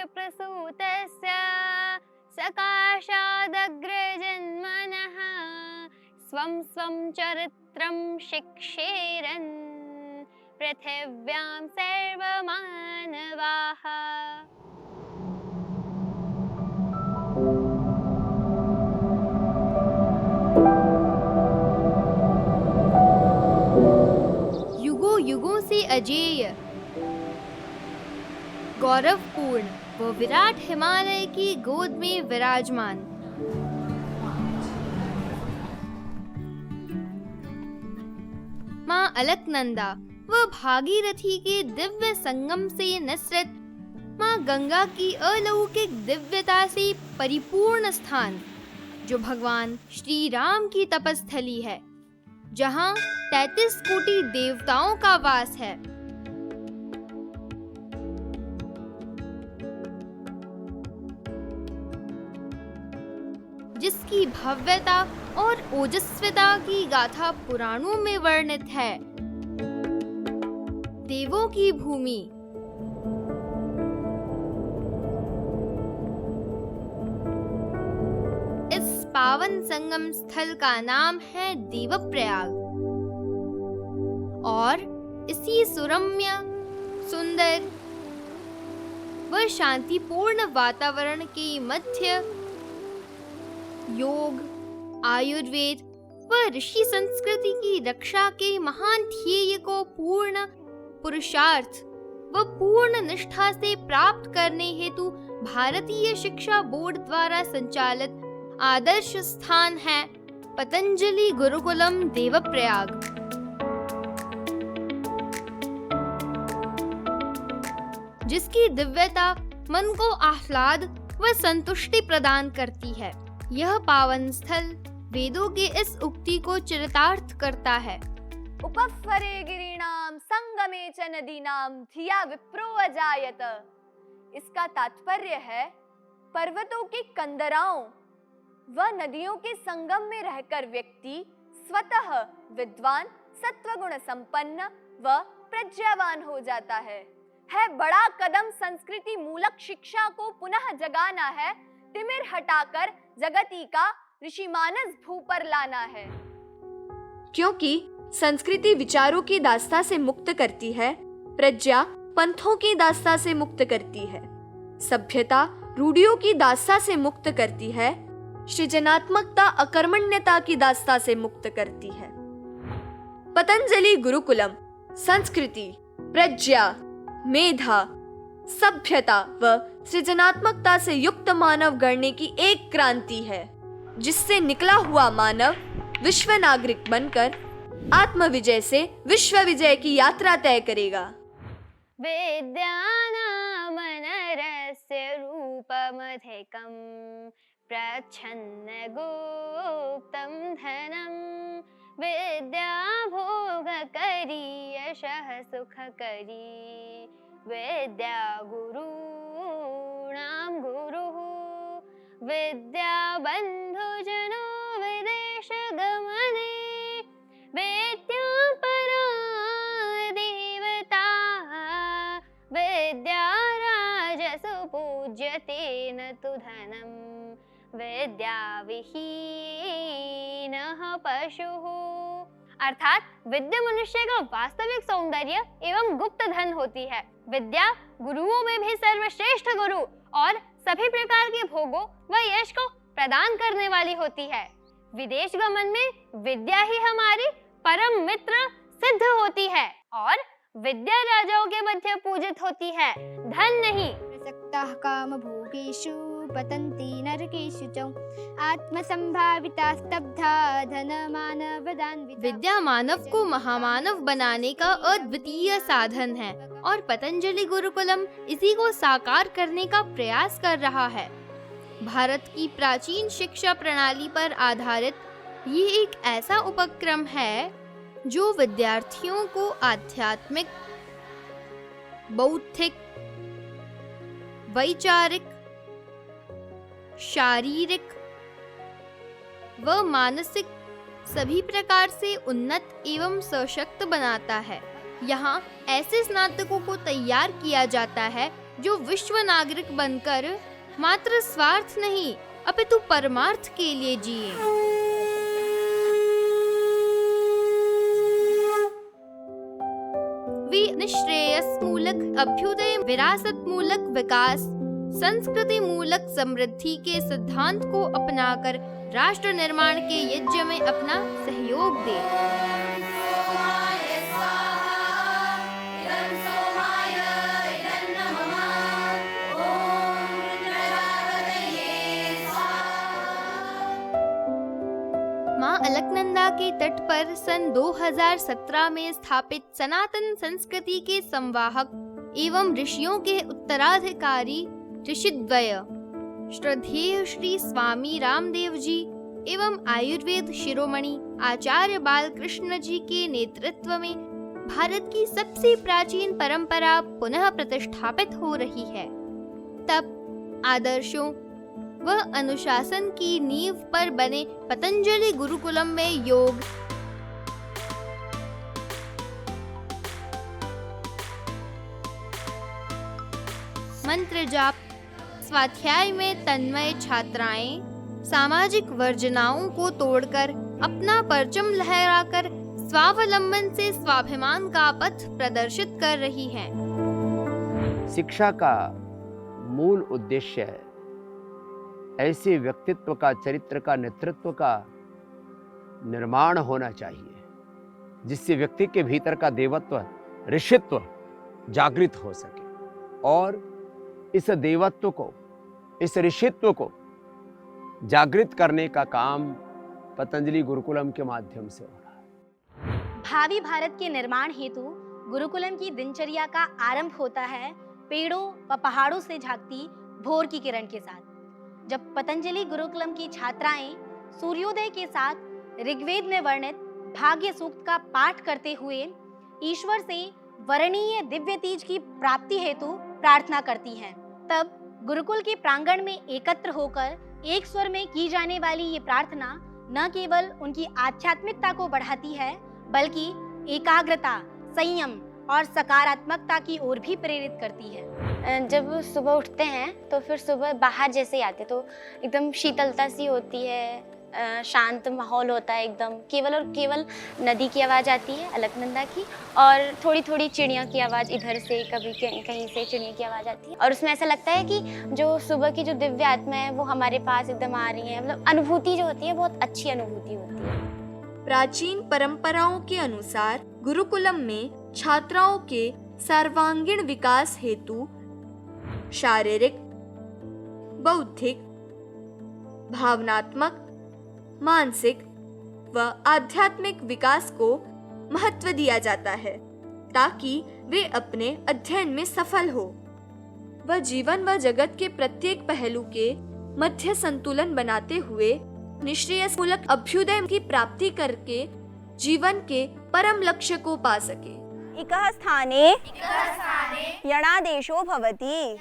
प्रसूतस्य सकाशादग्रजन्मनः स्वं स्वं चरित्रं शिक्षेरन् पृथिव्यां सर्वमानवाः। युगों युगों से अजेय, गौरवपूर्ण वो विराट हिमालय की गोद में विराजमान, माँ अलकनंदा व भागीरथी के दिव्य संगम से निसृत माँ गंगा की अलौकिक दिव्यता से परिपूर्ण स्थान, जो भगवान श्री राम की तपस्थली है, जहाँ 33 कोटि देवताओं का वास है। जिसकी भव्यता और ओजस्विता की गाथा पुराणों में वर्णित है। देवों की भूमि, इस पावन संगम स्थल का नाम है देवप्रयाग और इसी सुरम्य, सुंदर व शांतिपूर्ण वातावरण के मध्य योग, आयुर्वेद व ऋषि संस्कृति की रक्षा के महान ध्येय को पूर्ण पुरुषार्थ व पूर्ण निष्ठा से प्राप्त करने हेतु भारतीय शिक्षा बोर्ड द्वारा संचालित आदर्श स्थान है पतंजलि गुरुकुलम देवप्रयाग। जिसकी दिव्यता मन को आह्लाद व संतुष्टि प्रदान करती है। यह पावन स्थल वेदों के इस उक्ति को चरितार्थ करता है। उपस्वरे गिरीणाम संगमे च नदीनाम धिया विप्रो अजायत। इसका तात्पर्य है पर्वतों की कंदराओं व नदियों के संगम में रहकर व्यक्ति स्वतः विद्वान, सत्वगुण संपन्न व प्रज्ञावान हो जाता है। बड़ा कदम संस्कृति मूलक शिक्षा को पुनः जगाना है, तिमिर हटाकर जगती का ऋषिमानस भू पर लाना है। क्योंकि संस्कृति विचारों की दास्ता से मुक्त करती है, प्रज्ञा पंथों की दास्ता से मुक्त करती है, सभ्यता रूढ़ियों की दास्ता से मुक्त करती है, सृजनात्मकता अकर्मण्यता की दास्ता से मुक्त करती है। पतंजलि गुरुकुलम संस्कृति, प्रज्ञा, मेधा, सभ्यता व सृजनात्मकता से युक्त मानव गढ़ने की एक क्रांति है, जिससे निकला हुआ मानव विश्व नागरिक बनकर आत्म विजय से विश्व विजय की यात्रा तय करेगा। विद्यानामनरस्य रूपमधिकं प्रच्छन्न गुप्तं धनं विद्या भोगकरी यशः सुखकरी विद्या गुरूणां गुरुः विद्या बन्धुजनो विदेशगमने विद्या परा देवता विद्या राजसु पूज्यते न तु धनं विद्या विहीनः पशुः। अर्थात विद्या मनुष्य का वास्तविक सौंदर्य एवं गुप्त धन होती है। विद्या गुरुओं में भी सर्वश्रेष्ठ गुरु और सभी प्रकार के भोगों व यश को प्रदान करने वाली होती है। विदेश गमन में विद्या ही हमारी परम मित्र सिद्ध होती है और विद्या राजाओं के मध्य पूजित होती है, धन नहीं। प्रसक्ताः कामभोगेषु पतन्ति नरकेषु च आत्मसंभाविता स्तब्धा धनमानवदान्विता। विद्या मानव को महामानव बनाने का अद्वितीय साधन है और पतंजलि गुरुकुलम इसी को साकार करने का प्रयास कर रहा है। भारत की प्राचीन शिक्षा प्रणाली पर आधारित ये एक ऐसा उपक्रम है जो विद्यार्थियों को आध्यात्मिक, बौद्धिक, वैचारिक, शारीरिक व मानसिक सभी प्रकार से उन्नत एवं सशक्त बनाता है। यहाँ ऐसे स्नातकों को तैयार किया जाता है जो विश्व नागरिक बनकर मात्र स्वार्थ नहीं अपितु परमार्थ के लिए जिए। निश्रेयस मूलक अभ्युदय, विरासत मूलक विकास, संस्कृति मूलक समृद्धि के सिद्धांत को अपनाकर राष्ट्र निर्माण के यज्ञ में अपना सहयोग दे। मां अलकनंदा के तट पर सन 2017 में स्थापित सनातन संस्कृति के संवाहक एवं ऋषियों के उत्तराधिकारी ऋषिद्वय श्रद्धेय श्री स्वामी रामदेव जी एवं आयुर्वेद शिरोमणि आचार्य बालकृष्ण जी के नेतृत्व में भारत की सबसे प्राचीन परंपरा पुनः प्रतिष्ठापित हो रही है। तब आदर्शों व अनुशासन की नींव पर बने पतंजलि गुरुकुलम में योग, मंत्र जाप, स्वाध्याय में तन्मय छात्राएं सामाजिक वर्जनाओं को तोड़कर अपना परचम लहराकर स्वावलंबन से स्वाभिमान का पथ प्रदर्शित कर रही हैं। शिक्षा का मूल उद्देश्य है ऐसे व्यक्तित्व का, चरित्र का, नेतृत्व का निर्माण होना चाहिए जिससे व्यक्ति के भीतर का देवत्व, ऋषित्व जागृत हो सके और इस देवत्व को, इस ऋषित्व को जागृत करने का काम पतंजलि गुरुकुलम के माध्यम से हो रहा है। भावी भारत के निर्माण हेतु गुरुकुलम की दिनचर्या का आरंभ होता है पेड़ों व पहाड़ों से झांकती भोर की किरण के साथ। जब पतंजलि गुरुकुलम की छात्राएं सूर्योदय के साथ ऋग्वेद में वर्णित भाग्य सूक्त का पाठ करते हुए ईश्वर से वर्णीय दिव्य तेज की प्राप्ति हेतु प्रार्थना करती हैं, तब गुरुकुल के प्रांगण में एकत्र होकर एक स्वर में की जाने वाली ये प्रार्थना न केवल उनकी आध्यात्मिकता को बढ़ाती है बल्कि एकाग्रता, संयम और सकारात्मकता की ओर भी प्रेरित करती है। जब सुबह उठते हैं तो फिर सुबह बाहर जैसे ही आते तो एकदम शीतलता सी होती है, शांत माहौल होता है एकदम। केवल और केवल नदी की आवाज़ आती है अलकनंदा की और थोड़ी थोड़ी चिड़िया की आवाज़, इधर से कभी कहीं से चिड़िया की आवाज़ आती है और उसमें ऐसा लगता है कि जो सुबह की जो दिव्य आत्मा है वो हमारे पास एकदम आ रही है। मतलब अनुभूति जो होती है बहुत अच्छी अनुभूति होती है। प्राचीन परंपराओं के अनुसार गुरुकुलम में छात्राओं के सर्वांगीण विकास हेतु शारीरिक, बौद्धिक, भावनात्मक, मानसिक व आध्यात्मिक विकास को महत्व दिया जाता है ताकि वे अपने अध्ययन में सफल हो। वह जीवन व जगत के प्रत्येक पहलू के मध्य संतुलन बनाते हुए निश्रेयसमूलक अभ्युदय की प्राप्ति करके जीवन के परम लक्ष्य को पा सके। इकः स्थाने यणादेशो भवति।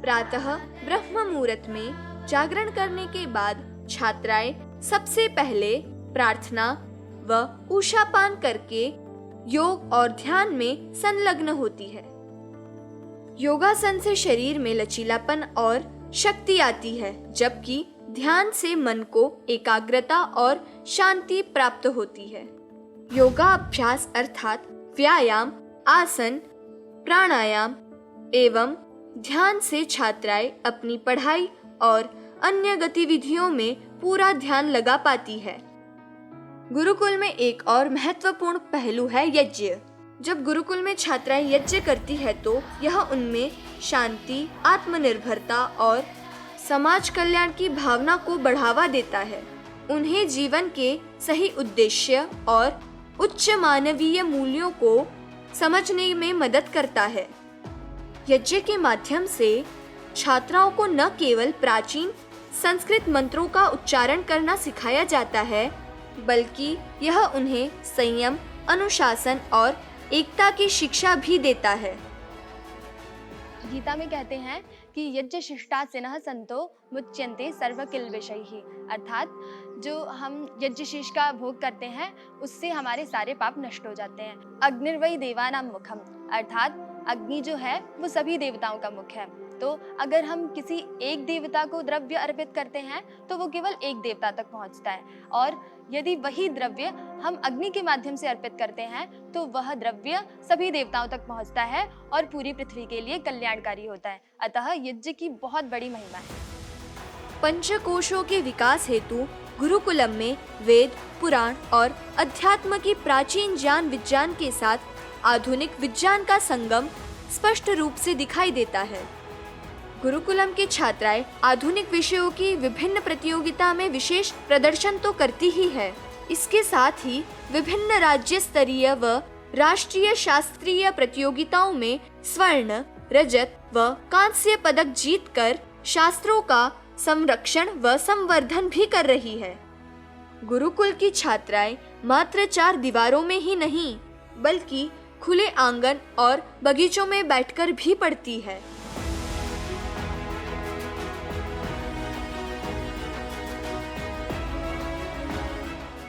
प्रातः ब्रह्म मुहूर्त में जागरण करने के बाद छात्राएं सबसे पहले प्रार्थना व उषापान करके योग और ध्यान में संलग्न होती है। योगासन से शरीर में लचीलापन और शक्ति आती है, जबकि ध्यान से मन को एकाग्रता और शांति प्राप्त होती है। योगा अभ्यास अर्थात व्यायाम, आसन, प्राणायाम एवं ध्यान से छात्राएं अपनी पढ़ाई और अन्य गतिविधियों में पूरा ध्यान लगा पाती है। गुरुकुल में एक और महत्वपूर्ण पहलू है यज्ञ। जब गुरुकुल में छात्राएं यज्ञ करती है तो यह उनमें शांति, आत्मनिर्भरता और समाज कल्याण की भावना को बढ़ावा देता है। उन्हें जीवन के सही उद्देश्य और उच्च मानवीय मूल्यों को समझने में मदद करता है। यज्ञ के माध्यम से छात्राओं को न केवल प्राचीन संस्कृत मंत्रों का उच्चारण करना सिखाया जाता है, बल्कि यह उन्हें संयम, अनुशासन और एकता की शिक्षा भी देता है। गीता में कहते हैं कि यज्ञ शिष्टासिनः संतो मुच्यन्ते सर्वकिल विषयैः, अर्थात जो हम यज्ञ शीष का भोग करते हैं उससे हमारे सारे पाप नष्ट हो जाते हैं। अग्निर्वै देवानां मुखम, अर्थात अग्नि जो है वो सभी देवताओं का मुख है। तो अगर हम किसी एक देवता को द्रव्य अर्पित करते हैं तो वो केवल एक देवता तक पहुंचता है, और यदि वही द्रव्य हम अग्नि के माध्यम से अर्पित करते हैं तो वह द्रव्य सभी देवताओं तक पहुंचता है और पूरी पृथ्वी के लिए कल्याणकारी होता है। अतः यज्ञ की बहुत बड़ी महिमा है। पंचकोशों के विकास हेतु गुरुकुलम में वेद, पुराण और अध्यात्म की प्राचीन ज्ञान विज्ञान के साथ आधुनिक विज्ञान का संगम स्पष्ट रूप से दिखाई देता है। गुरुकुलम की छात्राएं आधुनिक विषयों की विभिन्न प्रतियोगिता में विशेष प्रदर्शन तो करती ही है, इसके साथ ही विभिन्न राज्य स्तरीय व राष्ट्रीय शास्त्रीय प्रतियोगिताओं में स्वर्ण, रजत व कांस्य पदक जीतकर शास्त्रों का संरक्षण व संवर्धन भी कर रही है। गुरुकुल की छात्राएं मात्र 4 दीवारों में ही नहीं बल्कि खुले आंगन और बगीचों में बैठकर भी पढ़ती है।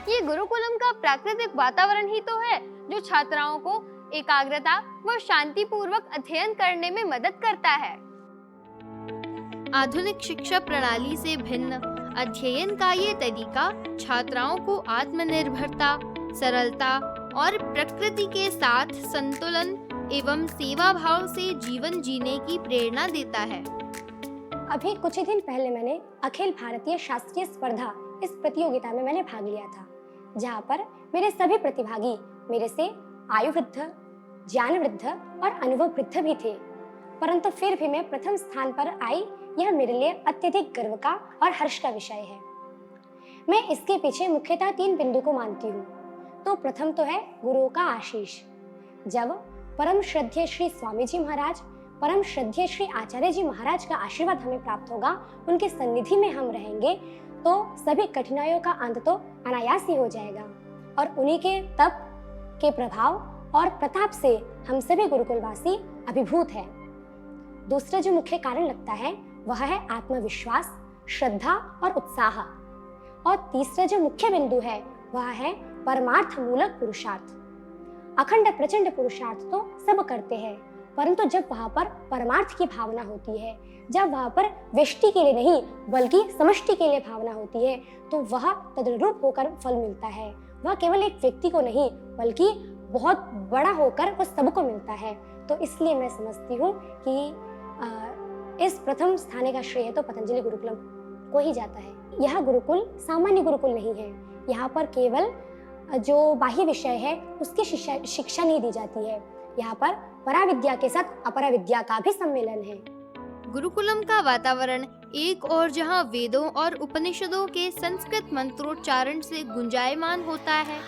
ये गुरुकुलम का प्राकृतिक वातावरण ही तो है जो छात्राओं को एकाग्रता व शांतिपूर्वक अध्ययन करने में मदद करता है। आधुनिक शिक्षा प्रणाली से भिन्न अध्ययन का ये तरीका छात्राओं को आत्मनिर्भरता, सरलता और प्रकृति के साथ संतुलन एवं सेवा भाव से जीवन जीने की प्रेरणा देता है। अभी कुछ ही दिन पहले मैंने अखिल भारतीय शास्त्रीय स्पर्धा इस प्रतियोगिता में मैंने भाग लिया था, जहाँ पर मेरे सभी प्रतिभागी मेरे से आयु वृद्ध, ज्ञान वृद्ध और अनुभव वृद्ध भी थे, परंतु फिर भी मैं प्रथम स्थान पर आई, यह मेरे लिए अत्यधिक गर्व का और हर्ष का विषय है। मैं इसके पीछे मुख्यतः 3 बिंदु को मानती हूँ। तो प्रथम तो है गुरुओं का आशीष। जब परम श्रद्धेय श्री स्वामी जी महाराज, परम श्रद्धेय श्री आचार्य जी महाराज का आशीर्वाद हमें प्राप्त होगा, उनके सन्निधि में हम रहेंगे, तो सभी कठिनाइयों का अंत तो अनायास ही हो जाएगा, और उन्हीं के तप के प्रभाव और प्रताप से हम सभी गुरुकुलवासी अभिभूत हैं। दूसरा जो मुख्य कारण लगता है वह है आत्मविश्वास, श्रद्धा और उत्साह। और तीसरा जो मुख्य बिंदु है वह है परमार्थ मूलक पुरुषार्थ। अखंड प्रचंड पुरुषार्थ तो सब करते हैं, परंतु जब वहां पर परमार्थ की भावना होती है, जब वहां पर व्यष्टि के लिए नहीं बल्कि समष्टि के लिए भावना होती है, तो वह तदनुरूप होकर फल मिलता है। वह केवल एक व्यक्ति को नहीं बल्कि बहुत बड़ा होकर वह सबको मिलता है। तो इसलिए मैं समझती हूँ कि इस प्रथम स्थान का श्रेय तो पतंजलि गुरुकुलम को ही जाता है। यह गुरुकुल सामान्य गुरुकुल नहीं है, यहाँ पर केवल जो बाह्य विषय है उसकी शिक्षा नहीं दी जाती है, यहाँ पर पराविद्या के साथ अपरा विद्या का भी सम्मेलन है। गुरुकुलम का वातावरण एक और जहाँ वेदों और उपनिषदों के संस्कृत मंत्रोच्चारण से गुंजायमान होता है,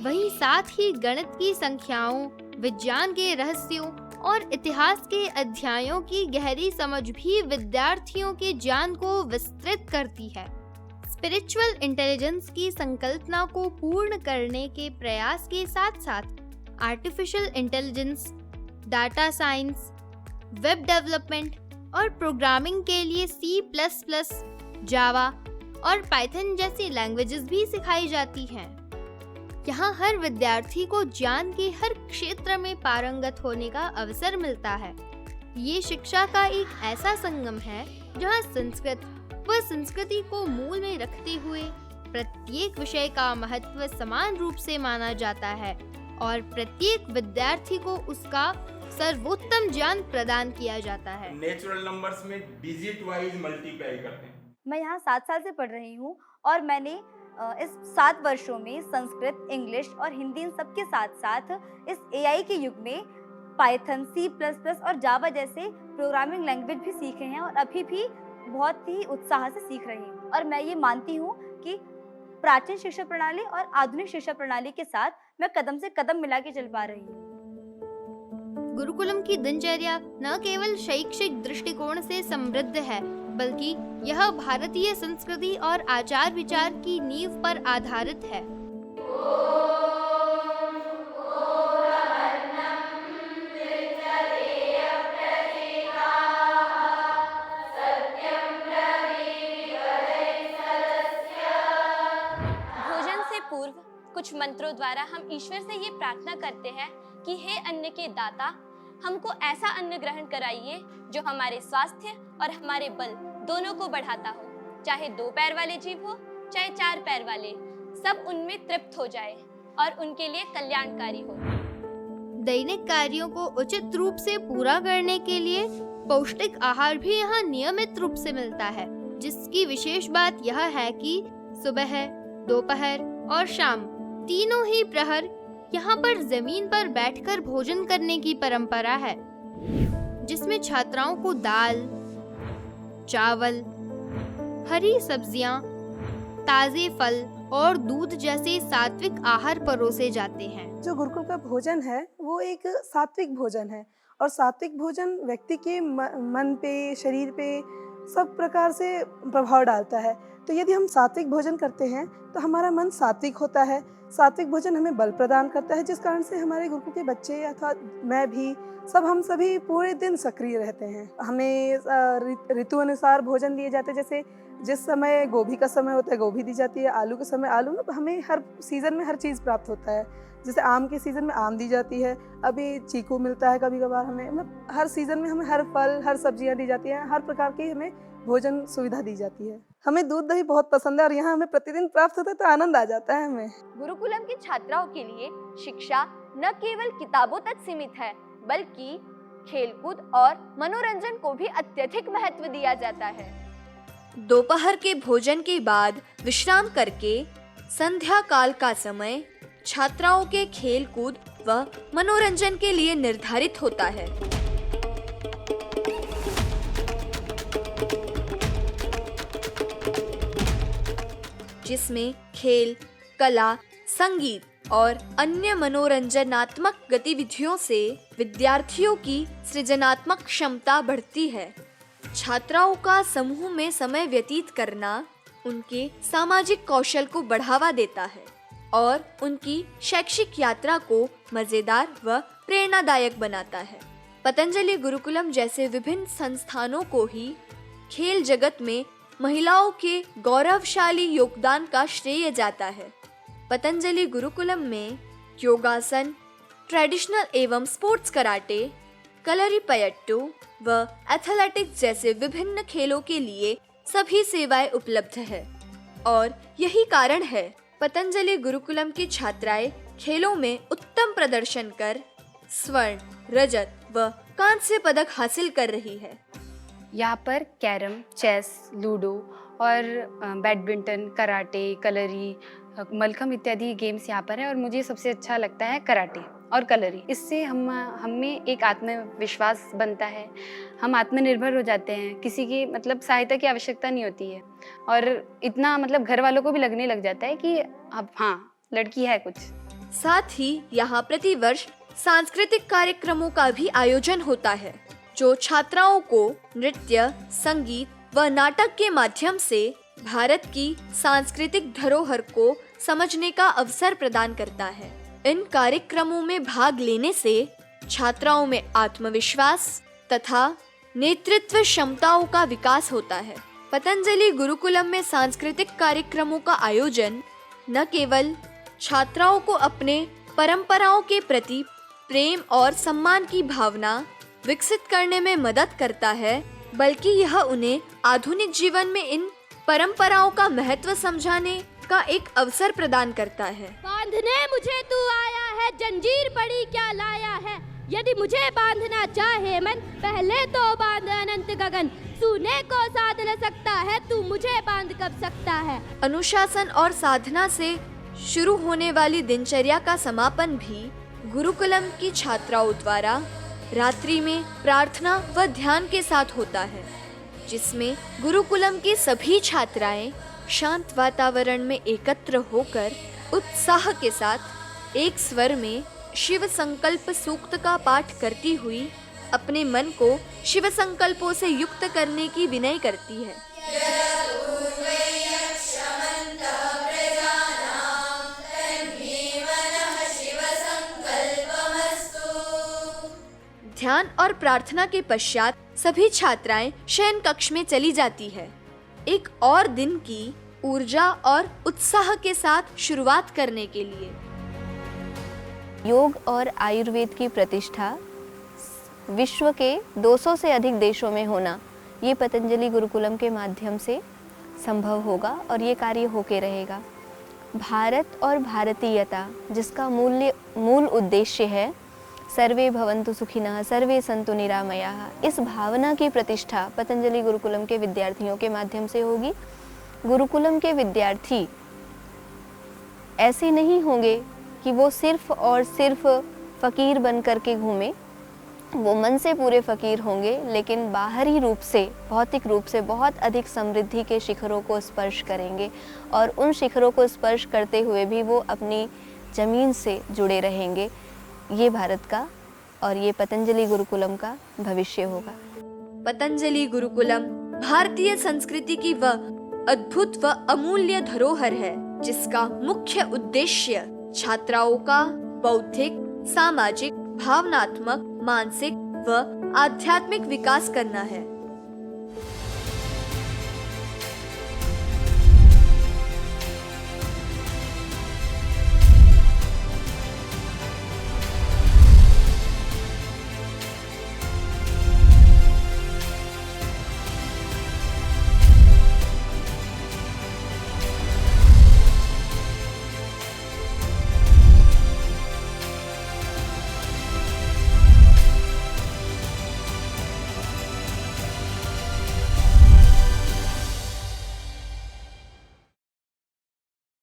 वहीं साथ ही गणित की संख्याओं, विज्ञान के रहस्यों और इतिहास के अध्यायों की गहरी समझ भी विद्यार्थियों के ज्ञान को विस्तृत करती है। स्पिरिचुअल इंटेलिजेंस की संकल्पना को पूर्ण करने के प्रयास के साथ साथ artificial intelligence, data science, web development और प्रोग्रामिंग के लिए C++, जावा और पाइथन जैसी लैंग्वेजेस भी सिखाई जाती हैं। यहाँ हर विद्यार्थी को ज्ञान के हर क्षेत्र में पारंगत होने का अवसर मिलता है। ये शिक्षा का एक ऐसा संगम है जहाँ संस्कृत व संस्कृति को मूल में रखते हुए प्रत्येक विषय का महत्व समान रूप से माना जाता है और प्रत्येक विद्यार्थी को उसका सर्वोत्तम ज्ञान प्रदान किया जाता है। नेचुरल नंबर्स में डिजिट वाइज मल्टीप्लाई करते हैं। मैं यहाँ 7 साल से पढ़ रही हूँ और मैंने इस 7 वर्षों में संस्कृत, इंग्लिश और हिंदी इन सबके साथ साथ इस AI के युग में पाइथन, C++ और जावा जैसे प्रोग्रामिंग लैंग्वेज भी सीखे हैं और अभी भी बहुत ही उत्साह से सीख रही हूँ। और मैं ये मानती हूँ कि प्राचीन शिक्षा प्रणाली और आधुनिक शिक्षा प्रणाली के साथ मैं कदम से कदम मिला के चल पा रही हूँ। गुरुकुलम की दिनचर्या न केवल शैक्षिक दृष्टिकोण से समृद्ध है, बल्कि यह भारतीय संस्कृति और आचार विचार की नींव पर आधारित है। कुछ मंत्रों द्वारा हम ईश्वर से ये प्रार्थना करते हैं कि हे अन्न के दाता, हमको ऐसा अन्न ग्रहण कराइए जो हमारे स्वास्थ्य और हमारे बल दोनों को बढ़ाता हो। चाहे 2 पैर वाले जीव हो, चाहे 4 पैर वाले, सब उनमें तृप्त हो जाए और उनके लिए कल्याणकारी हो। दैनिक कार्यों को उचित रूप से पूरा करने के लिए पौष्टिक आहार भी यहाँ नियमित रूप से मिलता है, जिसकी विशेष बात यह है कि सुबह, दोपहर और शाम तीनों ही प्रहर यहाँ पर जमीन पर बैठकर भोजन करने की परंपरा है, जिसमें छात्राओं को दाल, चावल, हरी सब्जियां, ताजे फल और दूध जैसे सात्विक आहार परोसे जाते हैं। जो गुरुकुल का भोजन है वो एक सात्विक भोजन है और सात्विक भोजन व्यक्ति के मन पे, शरीर पे सब प्रकार से प्रभाव डालता है। तो यदि हम सात्विक भोजन करते हैं तो हमारा मन सात्विक होता है। सात्विक भोजन हमें बल प्रदान करता है, जिस कारण से हमारे गुरुकुल के बच्चे अथवा मैं भी हम सभी पूरे दिन सक्रिय रहते हैं। हमें ऋतु अनुसार भोजन दिए जाते हैं, जैसे जिस समय गोभी का समय होता है गोभी दी जाती है, आलू के समय आलू, हमें हर सीज़न में हर चीज़ प्राप्त होता है। जैसे आम के सीज़न में आम दी जाती है, अभी चीकू मिलता है कभी कभार हमें, मतलब हर सीज़न में हमें हर फल, हर सब्जियां दी जाती हैं, हर प्रकार की हमें भोजन सुविधा दी जाती है। हमें दूध दही बहुत पसंद है और यहाँ हमें प्रतिदिन प्राप्त होता है तो आनंद आ जाता है हमें। गुरुकुलम की छात्राओं के लिए शिक्षा न केवल किताबों तक सीमित है, बल्कि खेलकूद और मनोरंजन को भी अत्यधिक महत्व दिया जाता है। दोपहर के भोजन के बाद विश्राम करके संध्या काल का समय छात्राओं के खेल कूद व मनोरंजन के लिए निर्धारित होता है। जिसमें खेल, कला, संगीत और अन्य मनोरंजनात्मक गतिविधियों से विद्यार्थियों की सृजनात्मक क्षमता बढ़ती है। छात्राओं का समूह में समय व्यतीत करना उनके सामाजिक कौशल को बढ़ावा देता है और उनकी शैक्षिक यात्रा को मजेदार व प्रेरणादायक बनाता है। पतंजलि गुरुकुलम जैसे विभिन्न संस्थानों को ही खेल जगत में महिलाओं के गौरवशाली योगदान का श्रेय जाता है। पतंजलि गुरुकुलम में योगासन, ट्रेडिशनल एवं स्पोर्ट्स कराटे, कलरीपयट्टू व एथलेटिक्स जैसे विभिन्न खेलों के लिए सभी सेवाएं उपलब्ध है और यही कारण है पतंजलि गुरुकुलम की छात्राएं खेलों में उत्तम प्रदर्शन कर स्वर्ण, रजत व कांस्य पदक हासिल कर रही है। यहाँ पर कैरम, चेस, लूडो और बैडमिंटन, कराटे, कलरी, मलखम इत्यादि गेम्स यहाँ पर है और मुझे सबसे अच्छा लगता है कराटे और कलरी। इससे हमें एक आत्मविश्वास बनता है, हम आत्मनिर्भर हो जाते हैं, किसी की मतलब सहायता की आवश्यकता नहीं होती है और इतना मतलब घर वालों को भी लगने लग जाता है कि अब हाँ लड़की है कुछ। साथ ही यहाँ प्रतिवर्ष सांस्कृतिक कार्यक्रमों का भी आयोजन होता है, जो छात्राओं को नृत्य, संगीत व नाटक के माध्यम से भारत की सांस्कृतिक धरोहर को समझने का अवसर प्रदान करता है। इन कार्यक्रमों में भाग लेने से छात्राओं में आत्मविश्वास तथा नेतृत्व क्षमताओं का विकास होता है। पतंजलि गुरुकुलम में सांस्कृतिक कार्यक्रमों का आयोजन न केवल छात्राओं को अपने परंपराओं के प्रति प्रेम और सम्मान की भावना विकसित करने में मदद करता है, बल्कि यह उन्हें आधुनिक जीवन में इन परंपराओं का महत्व समझाने का एक अवसर प्रदान करता है। बांधने मुझे तू आया है, जंजीर पड़ी क्या लाया है, यदि मुझे बांधना चाहे मन, पहले तो बांध अनंत गगन, सूने को साध न सकता है, तू मुझे बांध कब सकता है। अनुशासन और साधना से शुरू होने वाली दिनचर्या का समापन भी गुरुकुलम की छात्राओं द्वारा रात्रि में प्रार्थना व ध्यान के साथ होता है, जिसमें गुरुकुलम की सभी छात्राएं शांत वातावरण में एकत्र होकर उत्साह के साथ एक स्वर में शिव संकल्प सूक्त का पाठ करती हुई अपने मन को शिव संकल्पों से युक्त करने की विनय करती है। ध्यान और प्रार्थना के पश्चात सभी छात्राएं शयन कक्ष में चली जाती है। एक और दिन की ऊर्जा और उत्साह के साथ शुरुआत करने के लिए। योग और आयुर्वेद की प्रतिष्ठा विश्व के 200 से अधिक देशों में होना, ये पतंजलि गुरुकुलम के माध्यम से संभव होगा और ये कार्य होके रहेगा। भारत और भारतीयता, जिसका मूल उद्देश्य है सर्वे भवन्तु सुखिनः सर्वे सन्तु निरामयाः, इस भावना की प्रतिष्ठा पतंजलि गुरुकुलम के विद्यार्थियों के माध्यम से होगी। गुरुकुलम के विद्यार्थी ऐसे नहीं होंगे कि वो सिर्फ और सिर्फ फ़कीर बन करके घूमे, वो मन से पूरे फ़कीर होंगे, लेकिन बाहरी रूप से, भौतिक रूप से बहुत अधिक समृद्धि के शिखरों को स्पर्श करेंगे और उन शिखरों को स्पर्श करते हुए भी वो अपनी ज़मीन से जुड़े रहेंगे। ये भारत का और ये पतंजलि गुरुकुलम का भविष्य होगा। पतंजलि गुरुकुलम भारतीय संस्कृति की वह अद्भुत व अमूल्य धरोहर है जिसका मुख्य उद्देश्य छात्राओं का बौद्धिक, सामाजिक, भावनात्मक, मानसिक व आध्यात्मिक विकास करना है।